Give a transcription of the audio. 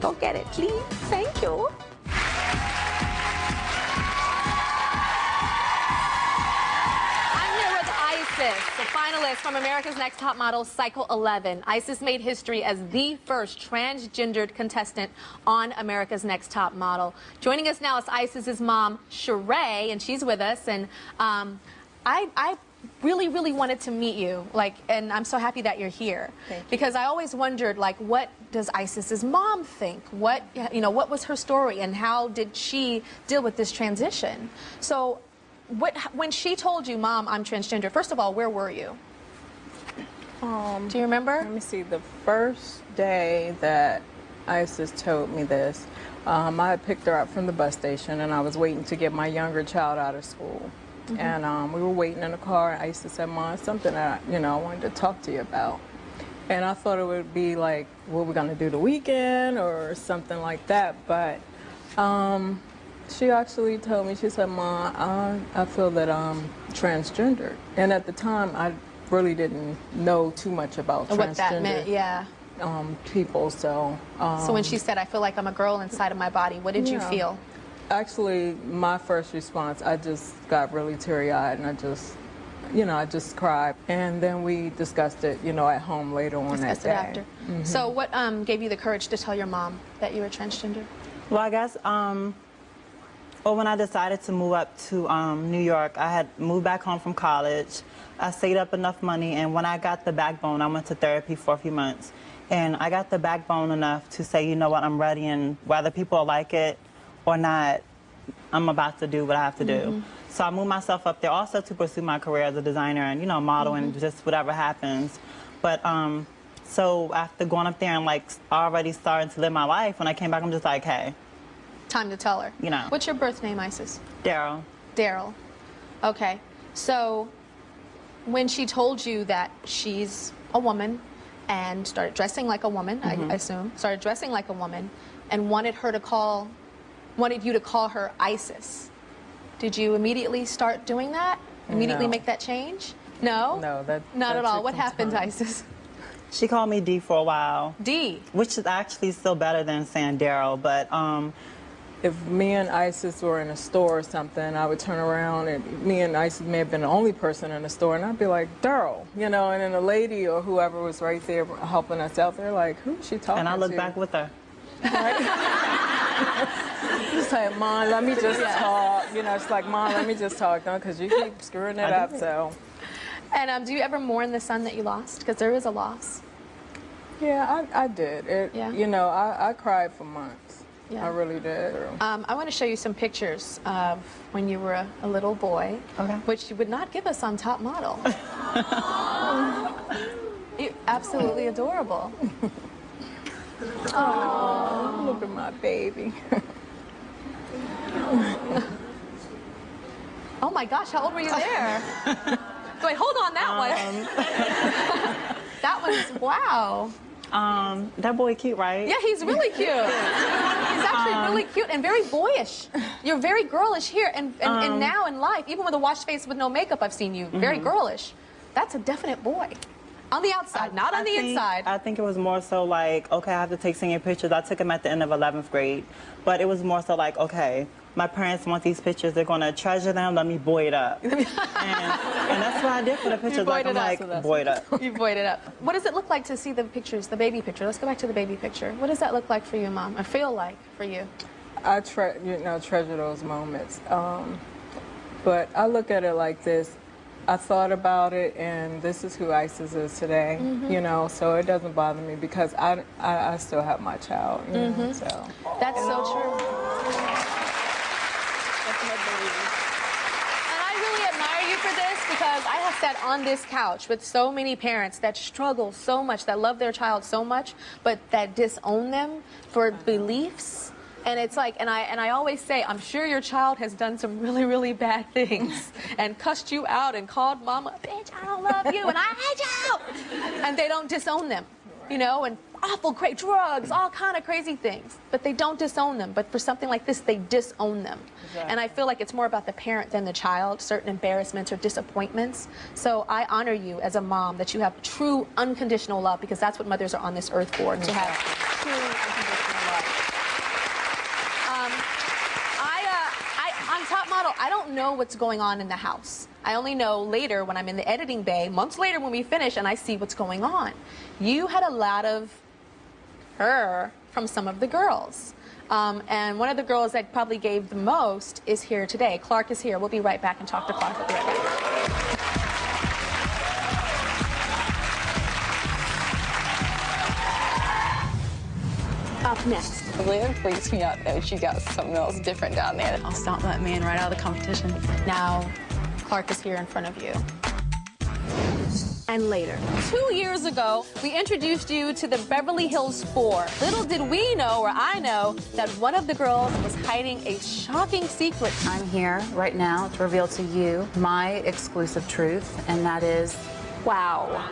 Go get it, please. Thank you. I'm here with Isis, the finalist from America's Next Top Model Cycle 11. Isis made history as the first transgendered contestant on America's Next Top Model. Joining us now is Isis's mom, Sheree, and she's with us. And I really wanted to meet you, and I'm so happy that you're here. Thank you. Because I always wondered, what does Isis's mom think? What was her story, and how did she deal with this transition? So, when she told you, Mom, I'm transgender, first of all, where were you? Do you remember? Let me see. The first day that Isis told me this, I had picked her up from the bus station, and I was waiting to get my younger child out of school. Mm-hmm. And we were waiting in the car, and Isis said, Mom, something that I wanted to talk to you about. And I thought it would be like, what we're going to do the weekend or something like that. But she actually told me, she said, Mom, I feel that I'm transgender. And at the time, I really didn't know too much about transgender. What that meant, yeah. People, so... So when she said, I feel like I'm a girl inside of my body, what did you feel? Actually, my first response, I just got really teary-eyed, and I just cried. And then we discussed it, at home later on that day. After. Mm-hmm. So what gave you the courage to tell your mom that you were transgender? Well, I guess, when I decided to move up to New York, I had moved back home from college. I saved up enough money, and when I got the backbone, I went to therapy for a few months. And I got the backbone enough to say, you know what, I'm ready, and whether people like it or not, I'm about to do what I have to do. Mm-hmm. So I moved myself up there also to pursue my career as a designer and, model and just whatever happens. But so after going up there and already starting to live my life, when I came back, I'm just like, hey. Time to tell her. What's your birth name, Isis? Daryl. Daryl. Okay. So when she told you that she's a woman and started dressing like a woman, I assume, started dressing like a woman and wanted you to call her Isis. Did you immediately start doing that? Immediately make that change? No? No, not at all. What happened, Isis? She called me D for a while. D? Which is actually still better than saying Daryl, but if me and Isis were in a store or something, I would turn around, and me and Isis may have been the only person in the store, and I'd be like, Daryl, and then the lady or whoever was right there helping us out, they're like, who is she talking to? And I look back with her. Just like, Mom, let me just talk. It's like, Mom, let me just talk, because you keep screwing it up, so. And do you ever mourn the son that you lost? Because there is a loss. Yeah, I did. I cried for months. Yeah. I really did. I want to show you some pictures of when you were a little boy, which you would not give us on Top Model. You're absolutely adorable. Oh, look at my baby. Oh my gosh, how old were you there? Wait, hold on that one. That one's, wow. That boy cute, right? Yeah, he's really cute. He's actually really cute and very boyish. You're very girlish here, and now in life, even with a washed face with no makeup, I've seen you very girlish. That's a definite boy. On the outside, not on the inside. I think it was more so like, okay, I have to take senior pictures. I took them at the end of 11th grade. But it was more so like, okay, my parents want these pictures. They're going to treasure them. Let me boy it up. and that's what I did for the pictures. Boy it up. You boyed it up. What does it look like to see the pictures, the baby picture? Let's go back to the baby picture. What does that look like for you, Mom? Or feel like for you? I treasure those moments. But I look at it like this. I thought about it, and this is who Isis is today, so it doesn't bother me because I still have my child, so. That's so true. That's my baby. And I really admire you for this because I have sat on this couch with so many parents that struggle so much, that love their child so much, but that disown them for beliefs. And it's like, and I always say, I'm sure your child has done some really bad things and cussed you out and called mama, bitch, I don't love you and I hate you. And they don't disown them, and awful, great drugs, all kind of crazy things. But they don't disown them. But for something like this, they disown them. Exactly. And I feel like it's more about the parent than the child, certain embarrassments or disappointments. So I honor you as a mom that you have true unconditional love, because that's what mothers are on this earth for, to have true unconditional love. I don't know what's going on in the house. I only know later when I'm in the editing bay, months later when we finish, and I see what's going on. You had a lot of her from some of the girls. And one of the girls that probably gave the most is here today. Clark is here. We'll be right back and talk to Clark. We'll be right back. Up next. It really freaks me out that you got something else different down there. I'll stomp that man right out of the competition. Now, Clark is here in front of you. And later. 2 years ago, we introduced you to the Beverly Hills 4. Little did we know, or I know, that one of the girls was hiding a shocking secret. I'm here right now to reveal to you my exclusive truth, and that is, wow.